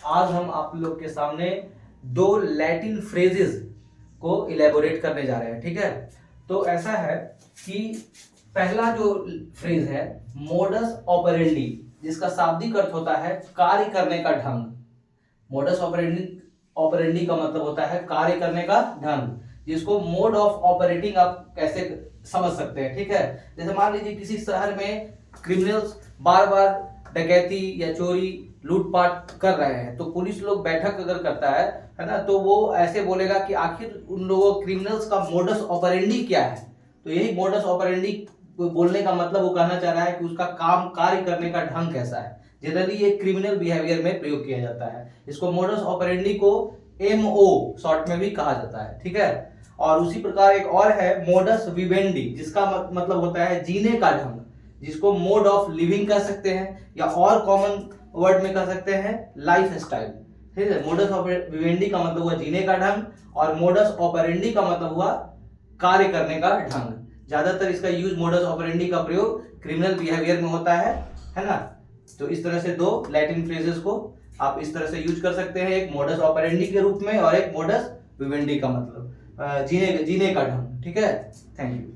आज हम आप लोग के सामने दो लैटिन फ्रेजेस को इलेबोरेट करने जा रहे हैं। ठीक है, तो ऐसा है कि पहला जो फ्रेज है मोडस ऑपरेंडी, जिसका शाब्दिक अर्थ होता है कार्य करने का ढंग। मोडस ऑपरेंडी ऑपरेंडी का मतलब होता है कार्य करने का ढंग, जिसको मोड ऑफ ऑपरेटिंग आप कैसे समझ सकते हैं। ठीक है, जैसे मान लीजिए किसी शहर में क्रिमिनल्स बार बार डकैती या चोरी लूटपाट कर रहे हैं, तो पुलिस लोग बैठक अगर करता है ना, तो वो ऐसे बोलेगा कि आखिर उन लोगों क्रिमिनल्स का मोडस ऑपरेंडी क्या है। तो यही मोडस ऑपरेंडी बोलने का मतलब वो कहना चाह रहा है कि उसका काम कार्य करने का ढंग कैसा है। जनरली ये क्रिमिनल बिहेवियर में प्रयोग किया जाता है। इसको मोडस ऑपरेंडी को MO शॉर्ट में भी कहा जाता है। ठीक है, और उसी प्रकार एक और है मोडस विवेंडी, जिसका मतलब होता है जीने का ढंग, जिसको मोड ऑफ लिविंग कह सकते हैं, या और कॉमन वर्ड में कह सकते हैं लाइफ स्टाइल। ठीक है, मोडस विवेंडी का मतलब हुआ जीने का ढंग, और मोडस ऑपरेंडी का मतलब हुआ कार्य करने का ढंग। ज्यादातर इसका यूज मोडस ऑपरेंडी का प्रयोग क्रिमिनल बिहेवियर में होता है ना। तो इस तरह से दो लैटिन फ्रेजेस को आप इस तरह से यूज कर सकते हैं, एक मोडस ऑपरेंडी के रूप में और एक मोडस विवेंडी का मतलब जीने का ढंग। ठीक है, थैंक यू।